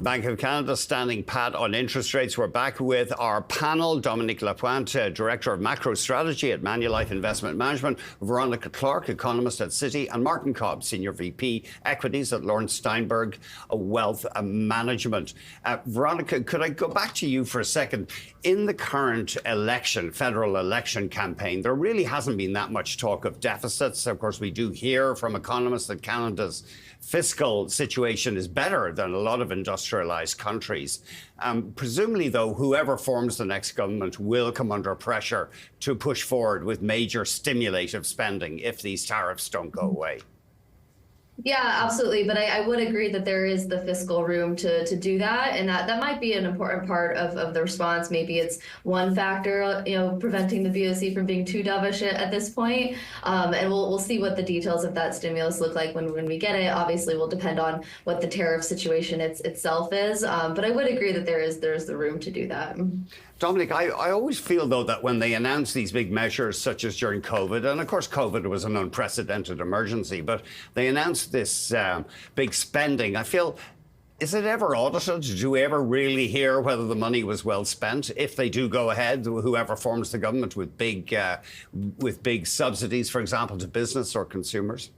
Bank of Canada standing pat on interest rates. We're back with our panel. Dominique Lapointe, Director of Macro Strategy at Manulife Investment Management, Veronica Clark, economist at Citi, and Martin Cobb, Senior VP Equities at Lorne Steinberg Wealth Management. Veronica, could I go back to you for a second? In the current election, federal election campaign, there really hasn't been that much talk of deficits. Of course, we do hear from economists that Canada's fiscal situation is better than a lot of industrialized countries. Presumably, though, whoever forms the next government will come under pressure to push forward with major stimulative spending if these tariffs don't go away. Yeah, absolutely. But I would agree that there is the fiscal room to do that. And that might be an important part of the response. Maybe it's one factor, preventing the BoC from being too dovish at this point. And we'll see what the details of that stimulus look like when we get it. Obviously, will depend on what the tariff situation itself is. But I would agree that there's the room to do that. Dominic, I always feel, though, that when they announce these big measures, such as during COVID, and of course COVID was an unprecedented emergency, but they announced this big spending, I feel, is it ever audited? Do we ever really hear whether the money was well spent? If they do go ahead, whoever forms the government with big subsidies, for example, to business or consumers?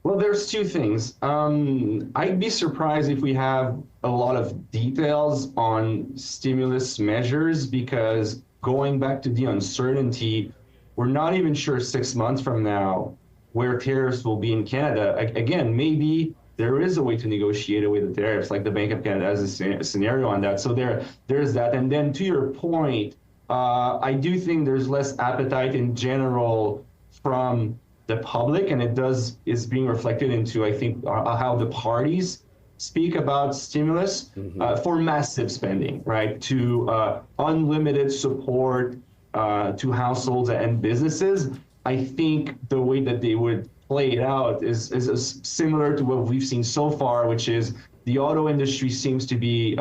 Well, there's two things. I'd be surprised if we have a lot of details on stimulus measures, because going back to the uncertainty, we're not even sure 6 months from now where tariffs will be in Canada. Again, maybe there is a way to negotiate away the tariffs, like the Bank of Canada has a scenario on that. So there's that. And then to your point, I do think there's less appetite in general from the public, and is being reflected into, I think, how the parties speak about stimulus for massive spending, right? To unlimited support to households and businesses. I think the way that they would play it out is similar to what we've seen so far, which is the auto industry seems to be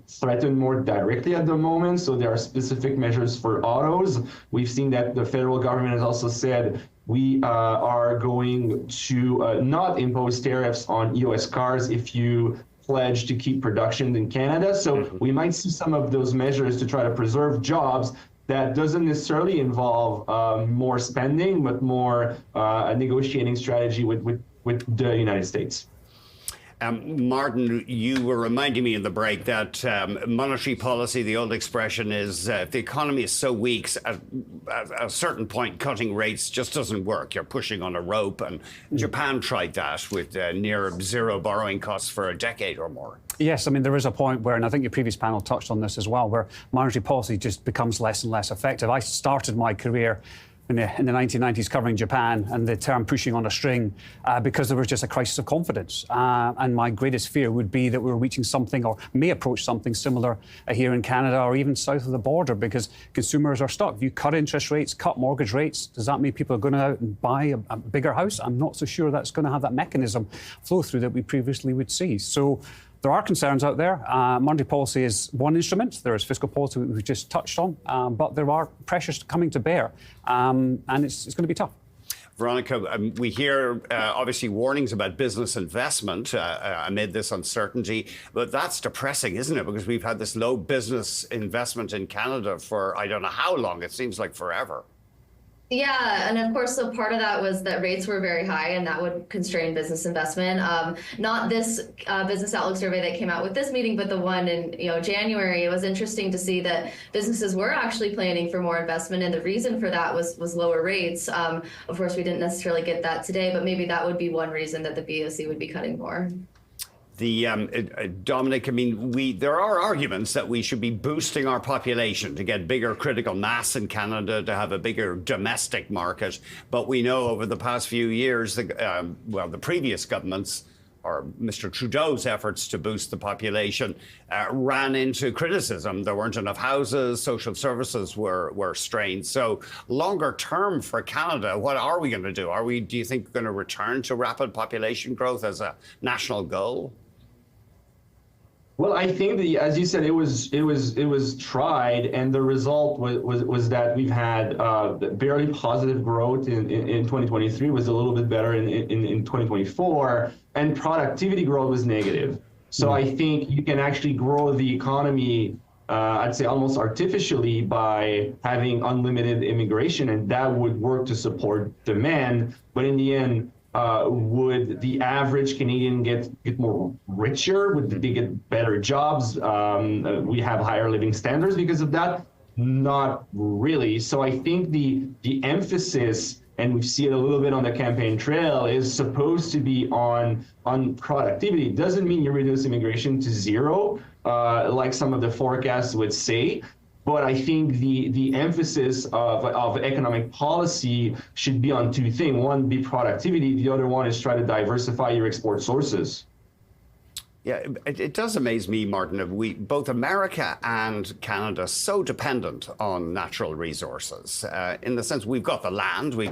threatened more directly at the moment. So there are specific measures for autos. We've seen that the federal government has also said we are going to not impose tariffs on US cars if you pledge to keep production in Canada. So we might see some of those measures to try to preserve jobs. That doesn't necessarily involve more spending, but more a negotiating strategy with the United States. Martin, you were reminding me in the break that monetary policy, the old expression is if the economy is so weak, at a certain point, cutting rates just doesn't work. You're pushing on a rope. And Japan tried that with near zero borrowing costs for a decade or more. Yes, I mean, there is a point where, and I think your previous panel touched on this as well, where monetary policy just becomes less and less effective. I started my career in the 1990s covering Japan, and the term pushing on a string, because there was just a crisis of confidence. And my greatest fear would be that we're reaching something, or may approach something similar here in Canada or even south of the border, because consumers are stuck. If you cut interest rates, cut mortgage rates, does that mean people are going to out and buy a bigger house? I'm not so sure that's going to have that mechanism flow through that we previously would see. So there are concerns out there. Monetary policy is one instrument. There is fiscal policy we've just touched on, but there are pressures coming to bear, and it's going to be tough. Veronica, we hear obviously warnings about business investment amid this uncertainty, but that's depressing, isn't it? Because we've had this low business investment in Canada for I don't know how long. It seems like forever. Yeah, and of course, so part of that was that rates were very high, and that would constrain business investment. Not this business outlook survey that came out with this meeting, but the one in January. It was interesting to see that businesses were actually planning for more investment, and the reason for that was lower rates. Of course, we didn't necessarily get that today, but maybe that would be one reason that the BoC would be cutting more. Dominic, I mean, there are arguments that we should be boosting our population to get bigger critical mass in Canada, to have a bigger domestic market. But we know over the past few years, the previous governments, or Mr. Trudeau's efforts to boost the population, ran into criticism. There weren't enough houses, social services were strained. So longer term for Canada, what are we going to do? Do you think, going to return to rapid population growth as a national goal? Well, I think as you said, it was tried, and the result was that we've had barely positive growth in 2023, was a little bit better in 2024, and productivity growth was negative. So I think you can actually grow the economy, I'd say almost artificially, by having unlimited immigration, and that would work to support demand. But in the end, would the average Canadian get more richer? Would they get better jobs? We have higher living standards because of that? Not really. So I think the emphasis, and we see it a little bit on the campaign trail, is supposed to be on productivity. It doesn't mean you reduce immigration to zero, like some of the forecasts would say. But I think the emphasis of economic policy should be on two things. One, be productivity. The other one is try to diversify your export sources. Yeah, it does amaze me, Martin, that both America and Canada, so dependent on natural resources. In the sense, we've got the land, we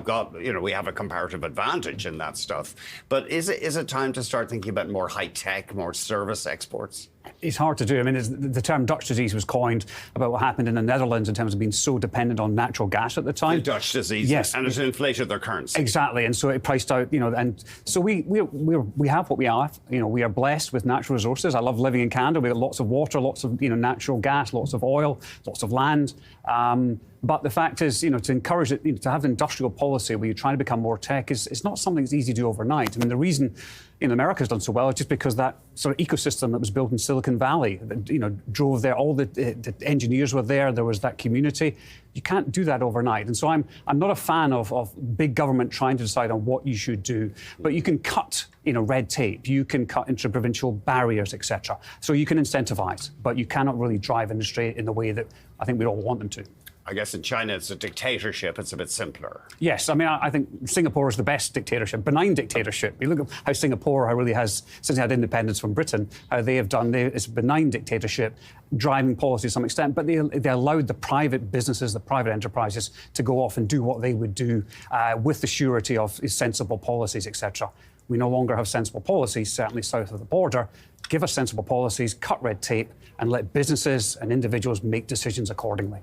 have a comparative advantage in that stuff. But is it time to start thinking about more high tech, more service exports? It's hard to do. I mean, the term Dutch disease was coined about what happened in the Netherlands in terms of being so dependent on natural gas at the time. The Dutch disease, yes, and it inflated their currency. Exactly, and so it priced out, and so we have what we are. We are blessed with natural resources. I love living in Canada. We have lots of water, lots of natural gas, lots of oil, lots of land. But the fact is, to encourage it, to have an industrial policy where you're trying to become more tech is not something that's easy to do overnight. I mean, the reason America's done so well is just because that sort of ecosystem that was built in Silicon Valley, that drove there, all the engineers were there, there was that community. You can't do that overnight. And so I'm not a fan of big government trying to decide on what you should do. But you can cut red tape, you can cut interprovincial barriers, etc. So you can incentivize, but you cannot really drive industry in the way that I think we all want them to. I guess in China, it's a dictatorship. It's a bit simpler. Yes. I mean, I think Singapore is the best dictatorship, benign dictatorship. You look at how Singapore really has, since it had independence from Britain, how they have done. It's a benign dictatorship, driving policy to some extent, but they allowed the private businesses, the private enterprises to go off and do what they would do with the surety of sensible policies, etc. We no longer have sensible policies, certainly south of the border. Give us sensible policies, cut red tape, and let businesses and individuals make decisions accordingly.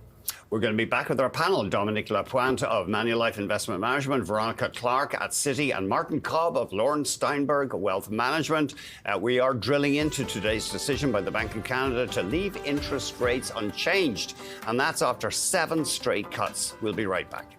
We're going to be back with our panel, Dominique Lapointe of Manulife Investment Management, Veronica Clark at Citi, and Martin Cobb of Lorne Steinberg Wealth Management. We are drilling into today's decision by the Bank of Canada to leave interest rates unchanged, and that's after 7 straight cuts. We'll be right back.